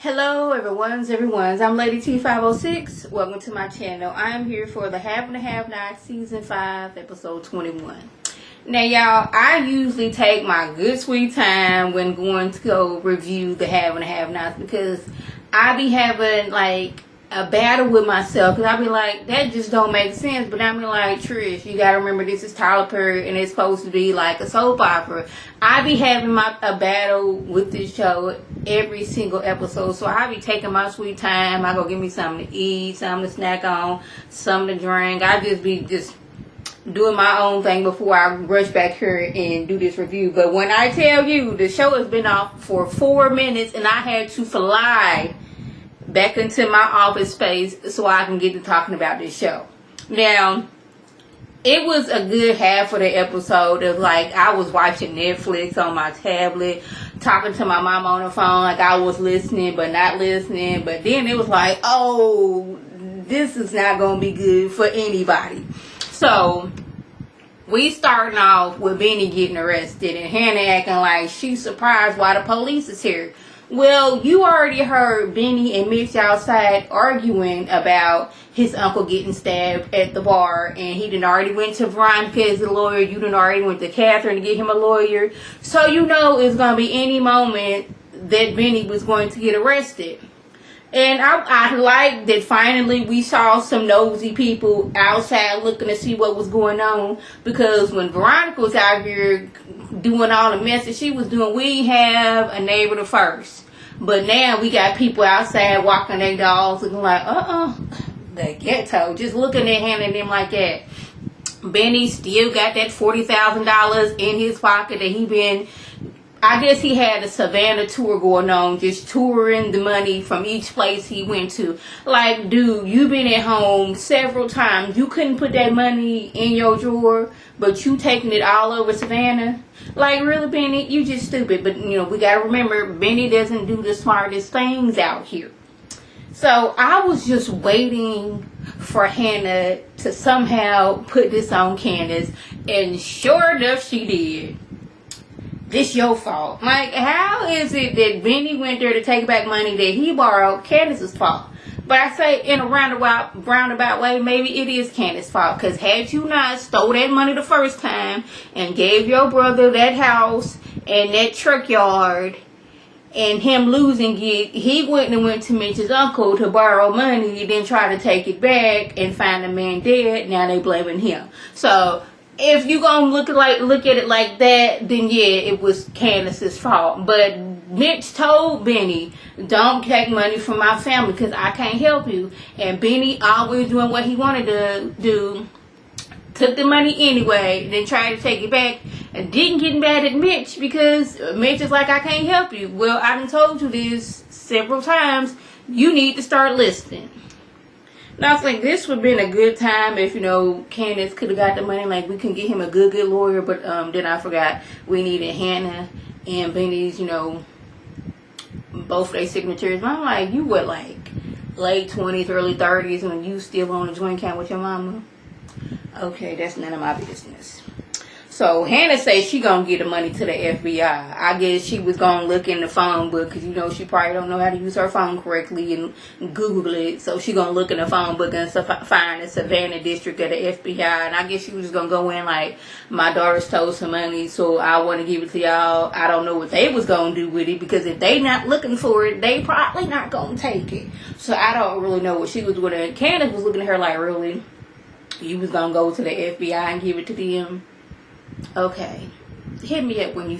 Hello everyone's. I'm Lady T506. Welcome to my channel. I am here for the Have and Have Not Season 5 episode 21. Now y'all, I usually take my good sweet time when going to go review the Have and Have Nots because I be having like a battle with myself because I be like, that just don't make sense. But I be like, Trish, you gotta remember this is Tyler Perry and it's supposed to be like a soap opera. I be having a battle with this show every single episode. So I be taking my sweet time. I go get me something to eat, something to snack on, something to drink. I just be doing my own thing before I rush back here and do this review. But when I tell you the show has been off for 4 minutes and I had to fly back into my office space so I can get to talking about this show. Now, it was a good half of the episode of like I was watching Netflix on my tablet, talking to my mom on the phone like I was listening but not listening. But then it was like, oh, this is not going to be good for anybody. So we starting off with Benny getting arrested and Hannah acting like she's surprised why the police is here. Well, you already heard Benny and Mitch outside arguing about his uncle getting stabbed at the bar, and he done already went to Veronica as a lawyer. You done already went to Catherine to get him a lawyer. So you know it's going to be any moment that Benny was going to get arrested. And I like that finally we saw some nosy people outside looking to see what was going on. Because when Veronica was out here doing all the mess that she was doing, we have a neighbor to first. But now we got people outside walking their dogs looking like, the ghetto. Just looking at Hannah and them like that. Benny still got that $40,000 in his pocket that he been... I guess he had a Savannah tour going on, just touring the money from each place he went to. Like, dude, you been at home several times. You couldn't put that money in your drawer, but you taking it all over Savannah? Like, really, Benny? You just stupid. But, you know, we got to remember, Benny doesn't do the smartest things out here. So, I was just waiting for Hannah to somehow put this on Candace. And sure enough, she did. This your fault. Like, how is it that Benny went there to take back money that he borrowed? Candace's fault. But I say in a roundabout way, maybe it is Candace's fault. Because had you not stole that money the first time and gave your brother that house and that truck yard and him losing it, he wouldn't have went to Mitch's uncle to borrow money, then try to take it back and find the man dead. Now they blaming him. So if you gonna look at it like that, then yeah, it was Candace's fault. But Mitch told Benny, don't take money from my family because I can't help you. And Benny always doing what he wanted to do, took the money anyway, then tried to take it back and didn't get mad at Mitch because Mitch is like, I can't help you. Well, I done told you this several times. You need to start listening. Now, I think this would have been a good time if, you know, Candace could have got the money. Like, we can get him a good lawyer. But then I forgot we needed Hannah and Benny's, you know, both their signatures. But I'm like, you were like late 20s, early 30s when you still on a joint account with your mama? Okay, that's none of my business. So Hannah says she gonna get the money to the FBI. I guess she was gonna look in the phone book because, you know, she probably don't know how to use her phone correctly and Google it. So she gonna look in the phone book and find the Savannah district of the FBI. And I guess she was just gonna go in like, my daughter stole some money, so I want to give it to y'all. I don't know what they was gonna do with it because if they not looking for it, they probably not gonna take it. So I don't really know what she was doing. And Candace was looking at her like, really? You was gonna go to the FBI and give it to them? Okay, hit me up when you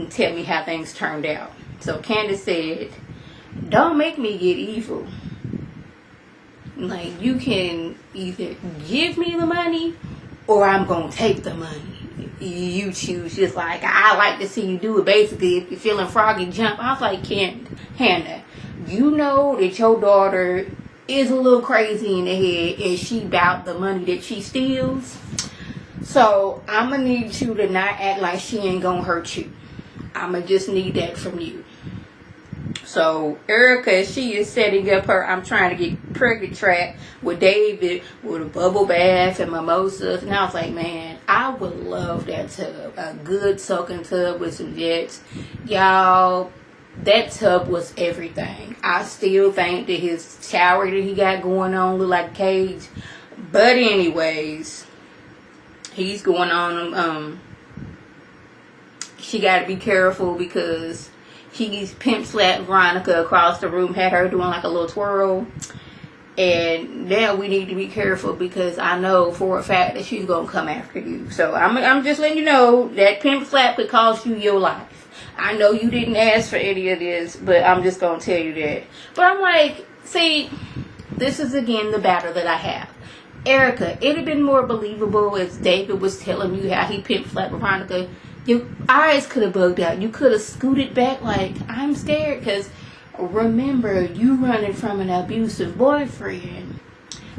tell me how things turned out. So Candace said, don't make me get evil. Like, you can either give me the money or I'm gonna take the money. You choose. Just like, I like to see you do it. Basically, if you're feeling froggy, jump. I was like, Hannah, you know that your daughter is a little crazy in the head and she bout the money that she steals. So, I'm going to need you to not act like she ain't going to hurt you. I'm going to just need that from you. So, Erica, she is setting up her I'm trying to get pregnant track with David with a bubble bath and mimosas. And I was like, man, I would love that tub. A good soaking tub with some jets. Y'all, that tub was everything. I still think that his shower that he got going on look like a cage. But anyways, he's going on. She got to be careful because he's pimp slapped Veronica across the room, had her doing like a little twirl. And now we need to be careful because I know for a fact that she's gonna come after you. So I'm just letting you know that pimp slap could cost you your life. I know you didn't ask for any of this, but I'm just gonna tell you that. But I'm like, see, this is again the battle that I have. Erica, it'd have been more believable if David was telling you how he pimp slapped Veronica. Your eyes could have bugged out. You could have scooted back like, I'm scared, because remember, you running from an abusive boyfriend.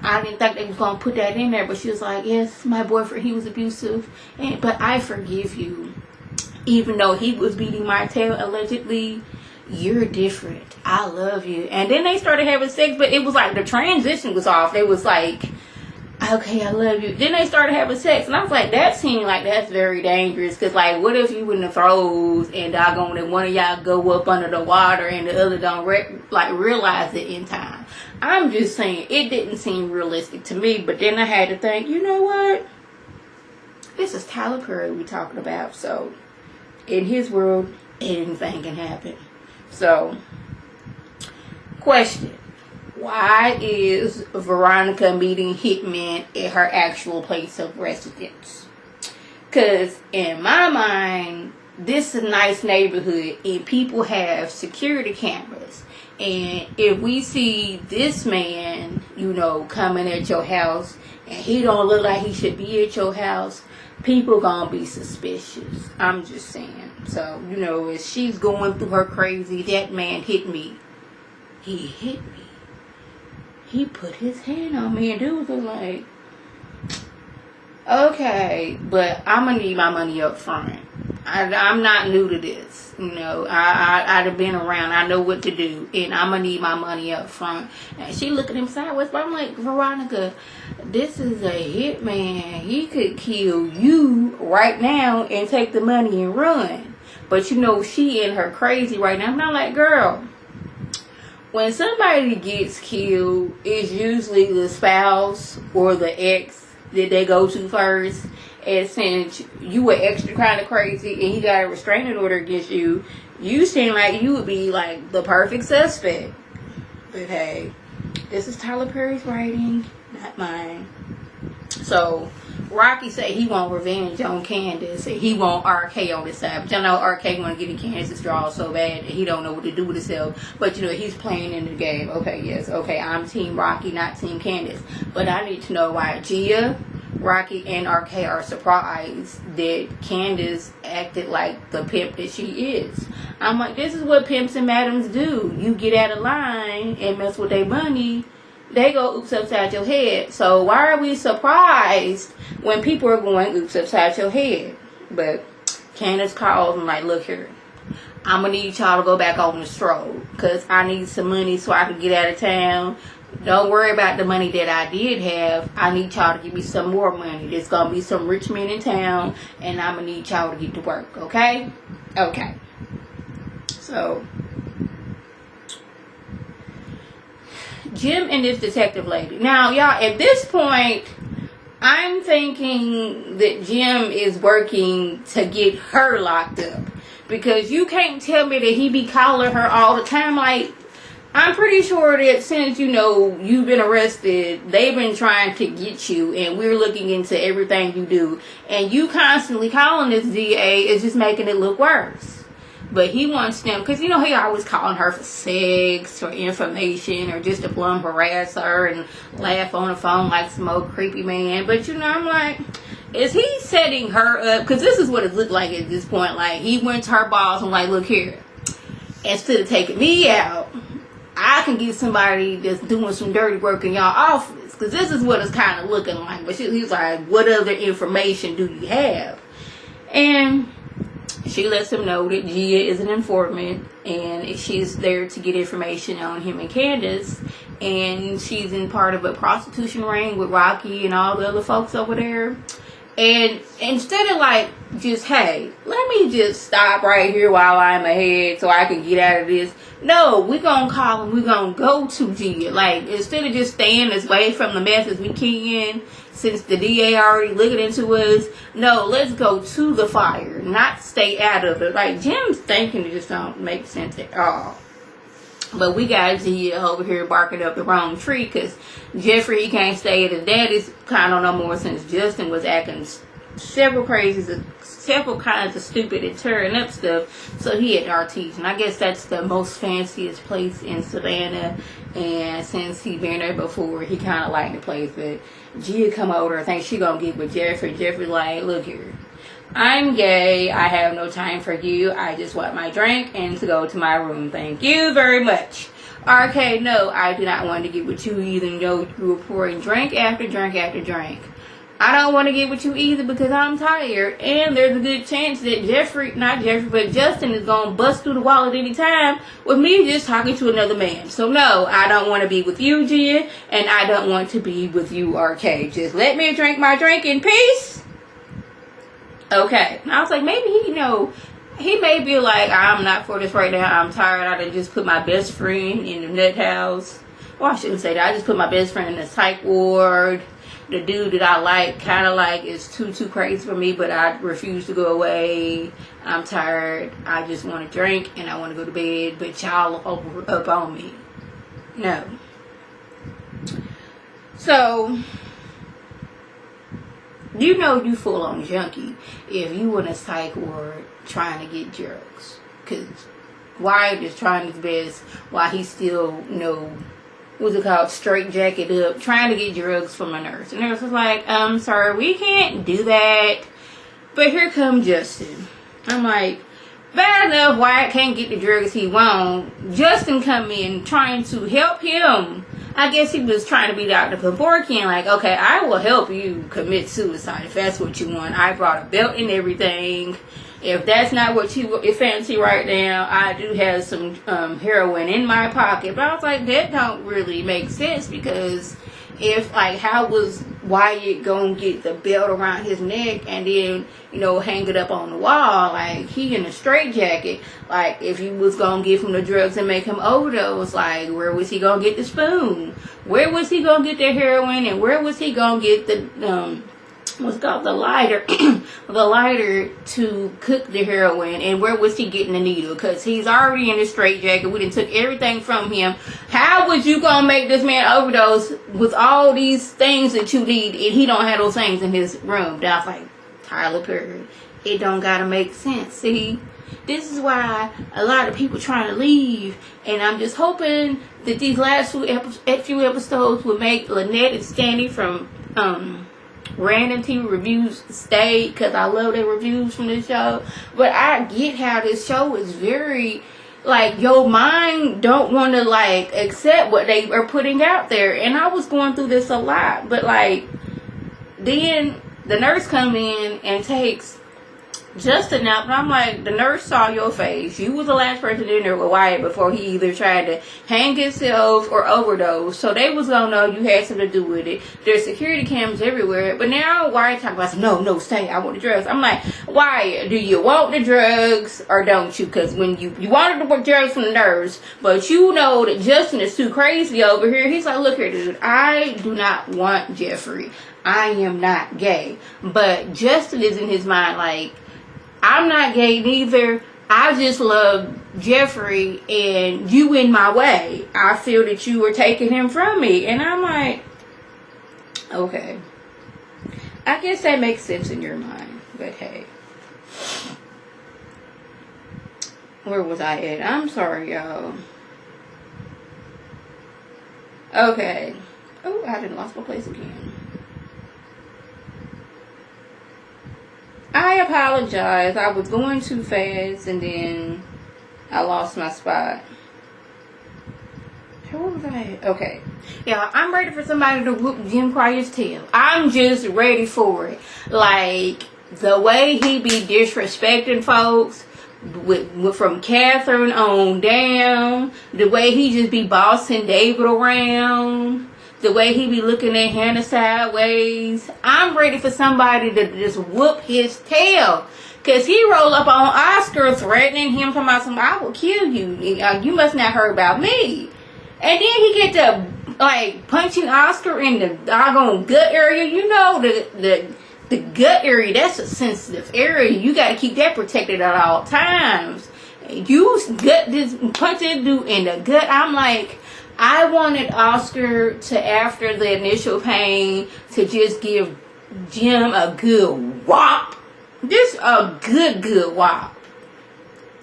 I didn't think they was going to put that in there, but she was like, yes, my boyfriend, he was abusive, but I forgive you. Even though he was beating my tail, allegedly, you're different. I love you. And then they started having sex, but it was like the transition was off. They was like, okay, I love you. Then they started having sex, and I was like, that seemed like that's very dangerous. Because, like, what if you in the throes and doggone it, one of y'all go up under the water and the other don't realize it in time? I'm just saying, it didn't seem realistic to me. But then I had to think, you know what? This is Tyler Perry we talking about. So, in his world, anything can happen. So, question. Why is Veronica meeting hitmen at her actual place of residence? Because in my mind, this is a nice neighborhood and people have security cameras. And if we see this man, coming at your house and he don't look like he should be at your house, people gonna be suspicious. I'm just saying. So, as she's going through her crazy, that man hit me. He hit me. He put his hand on me, and dude was like, okay, but I'm going to need my money up front. I'm not new to this. I'd have been around. I know what to do, and I'm going to need my money up front. And she looked at him sideways, but I'm like, Veronica, this is a hitman. He could kill you right now and take the money and run. But, she in her crazy right now. I'm not like, girl. When somebody gets killed, it's usually the spouse or the ex that they go to first. And since you were extra kind of crazy and he got a restraining order against you, you seem like you would be like the perfect suspect. But hey, this is Tyler Perry's writing, not mine. So, Rocky said he want revenge on Candace and he want RK on his side. But y'all know RK want to get in Candace's draw so bad that he don't know what to do with himself. But he's playing in the game. Okay, yes. Okay, I'm Team Rocky, not Team Candace. But I need to know why Gia, Rocky, and RK are surprised that Candace acted like the pimp that she is. I'm like, this is what pimps and madams do. You get out of line and mess with their money. They go oops upside your head. So why are we surprised when people are going oops upside your head? But Candace calls and like, look here, I'm going to need y'all to go back on the stroll because I need some money so I can get out of town. Don't worry about the money that I did have. I need y'all to give me some more money. There's going to be some rich men in town and I'm going to need y'all to get to work, okay? Okay. So Jim and this detective lady. Now, y'all, at this point, I'm thinking that Jim is working to get her locked up. Because you can't tell me that he be calling her all the time. Like, I'm pretty sure that since, you've been arrested, they've been trying to get you. And we're looking into everything you do. And you constantly calling this DA is just making it look worse. But he wants them, because, he always calling her for sex or information or just to plumb harass her and laugh on the phone like some old creepy man. But, I'm like, is he setting her up? Because this is what it looked like at this point. Like, he went to her boss and like, look here, instead of taking me out, I can get somebody that's doing some dirty work in y'all office. Because this is what it's kind of looking like. But he's like, what other information do you have? And she lets him know that Gia is an informant and she's there to get information on him and Candace. And she's in part of a prostitution ring with Rocky and all the other folks over there. And instead of like, just, hey, let me just stop right here while I'm ahead so I can get out of this. No, we're going to call and we're going to go to Gia. Like, instead of just staying as away from the mess as we can, since the DA already looking into us, no, let's go to the fire, not stay out of it. Like, Jim's thinking just don't make sense at all. But we got Gia over here barking up the wrong tree because Jeffrey, he can't stay at his daddy's kind of no more since Justin was acting several kinds of stupid and tearing up stuff. So he at Artesian. And I guess that's the most fanciest place in Savannah. And since he been there before, he kind of liked the place. But Gia come over, I think she gonna get with Jeffrey. Jeffrey like, look here. I'm gay. I have no time for you. I just want my drink and to go to my room. Thank you very much. RK, no, I do not want to get with you either. No, you were pouring drink after drink after drink. I don't want to get with you either because I'm tired. And there's a good chance that Justin is going to bust through the wall at any time with me just talking to another man. So no, I don't want to be with you, Gia. And I don't want to be with you, RK. Just let me drink my drink in peace. Okay. And I was like, maybe he may be like, I'm not for this right now. I'm tired. I done just put my best friend in the nut house. Well, I shouldn't say that. I just put my best friend in the psych ward. The dude that I like, kind of like, is too crazy for me, but I refuse to go away. I'm tired. I just want to drink and I want to go to bed, but y'all up on me. No. So, you full on junkie if you in a psych ward trying to get drugs. Because Wyatt is trying his best while he's still, what's it called, straight jacket up, trying to get drugs from a nurse. And the nurse was like, sir, we can't do that. But here comes Justin. I'm like, bad enough Wyatt can't get the drugs he wants. Justin come in trying to help him. I guess he was trying to be Dr. Kevorkian, like, okay, I will help you commit suicide if that's what you want. I brought a belt and everything. If that's not what you fancy right now, I do have some heroin in my pocket. But I was like, that don't really make sense because if, like, how was Wyatt gonna get the belt around his neck and then, hang it up on the wall? Like, he in a straitjacket. Like, if you was gonna give him the drugs and make him overdose, like, where was he gonna get the spoon? Where was he gonna get the heroin? And where was he gonna get the, what's called the lighter, the lighter to cook the heroin? And where was he getting the needle? Because he's already in a straitjacket. We done took everything from him. How was you gonna make this man overdose with all these things that you need and he don't have those things in his room? I was like, Tyler Perry, it don't gotta make sense. See, this is why a lot of people trying to leave, and I'm just hoping that these last few episodes will make Lynette and Stanley from Random TV Reviews stay, because I love their reviews from this show. But I get how this show is very, like, your mind don't want to, like, accept what they are putting out there. And I was going through this a lot. But, like, then the nurse come in and takes Justin out, but I'm like, the nurse saw your face. You was the last person in there with Wyatt before he either tried to hang himself or overdose. So they was gonna know you had something to do with it. There's security cams everywhere. But now Wyatt talking about, no, stay. I want the drugs. I'm like, Wyatt, do you want the drugs or don't you? Because when you wanted the drugs from the nurse, but you know that Justin is too crazy over here. He's like, look here, dude. I do not want Jeffrey. I am not gay. But Justin is in his mind like, I'm not gay neither. I just love Jeffrey and you in my way. I feel that you were taking him from me. And I'm like, okay. I guess that makes sense in your mind. But hey. Where was I at? I'm sorry, y'all. Okay. Oh, I done lost my place again. I apologize. I was going too fast and then I lost my spot. Where was I at? Okay. Yeah, I'm ready for somebody to whoop Jim Cryer's tail. I'm just ready for it. Like, the way he be disrespecting folks from Catherine on down. The way he just be bossing David around. The way he be looking at Hannah sideways. I'm ready for somebody to just whoop his tail. Because he rolled up on Oscar threatening him, talking about some, I will kill you. You must not heard about me. And then he get to, like, punching Oscar in the doggone gut area. You know, the gut area, that's a sensitive area. You got to keep that protected at all times. You punch that dude in the gut. I'm like, I wanted Oscar to, after the initial pain, to just give Jim a good whop. Just a good whop.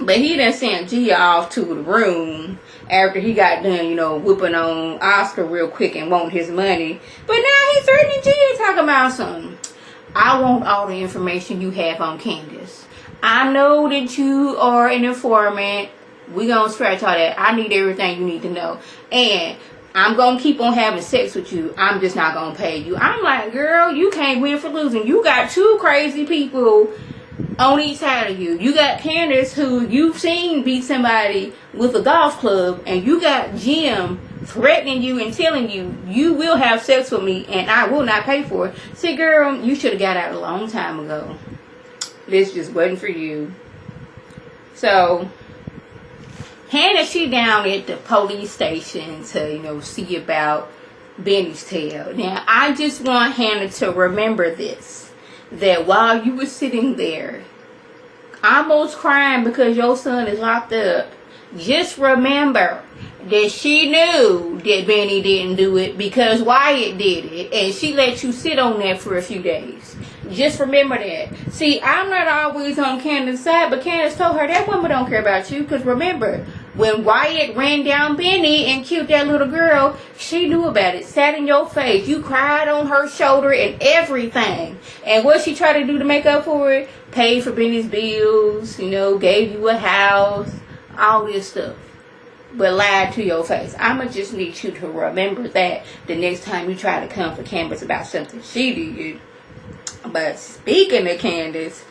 But he done sent Gia off to the room after he got done, whooping on Oscar real quick and want his money. But now he's threatening Gia, talking about something. I want all the information you have on Candace. I know that you are an informant. We gonna scratch all that. I need everything you need to know. And I'm gonna keep on having sex with you. I'm just not gonna pay you. I'm like, girl, you can't win for losing. You got two crazy people on each side of you. You got Candace, who you've seen beat somebody with a golf club, and you got Jim threatening you and telling you, you will have sex with me and I will not pay for it. See, girl, you should have got out a long time ago. This just wasn't for you. So Hannah, she down at the police station to, see about Benny's tail. Now, I just want Hannah to remember this. That while you were sitting there, almost crying because your son is locked up, just remember that she knew that Benny didn't do it because Wyatt did it. And she let you sit on that for a few days. Just remember that. See, I'm not always on Candace's side, but Candace told her that woman don't care about you. Because remember, when Wyatt ran down Benny and killed that little girl, she knew about it. Sat in your face. You cried on her shoulder and everything. And what she tried to do to make up for it? Paid for Benny's bills, gave you a house, all this stuff. But lied to your face. I'ma just need you to remember that the next time you try to come for Candace about something she did. But speaking of Candace,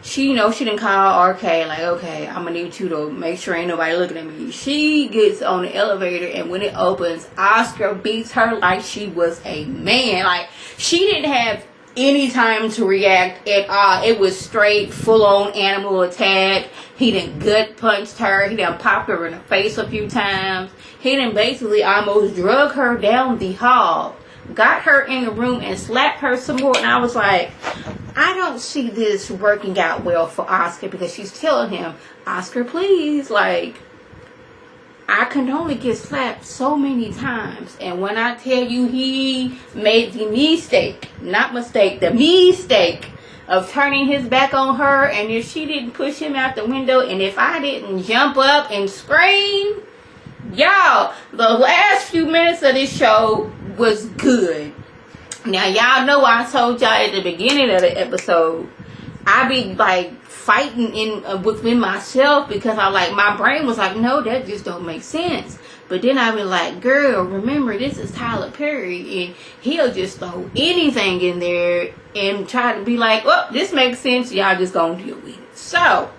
she didn't call RK like, okay, I'm gonna need you to make sure ain't nobody looking at me. She gets on the elevator, and when it opens, Oscar beats her like she was a man. Like, she didn't have any time to react at all. It was straight, full-on animal attack. He done gut punched her. He done popped her in the face a few times. He done basically almost drug her down the hall. Got her in the room and slapped her some more. And I was like, I don't see this working out well for Oscar, because she's telling him, Oscar, please, like, I can only get slapped so many times. And when I tell you, he made the mistake of turning his back on her, and if she didn't push him out the window, and if I didn't jump up and scream, y'all, the last few minutes of this show was good. Now, y'all know I told y'all at the beginning of the episode, I be like fighting within myself, because my brain was like, no, that just don't make sense. But then I be like, girl, remember, this is Tyler Perry, and he'll just throw anything in there and try to be like, oh, this makes sense, y'all just gonna deal with it. So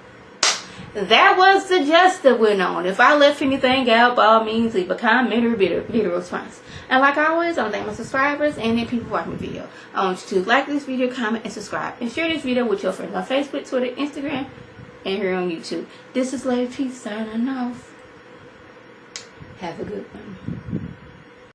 that was the gist that went on. If I left anything out, by all means, leave a comment or video response. And like always, I want to thank my subscribers and the people watching the video. I want you to like this video, comment, and subscribe. And share this video with your friends on Facebook, Twitter, Instagram, and here on YouTube. This is Lady T signing off. Have a good one.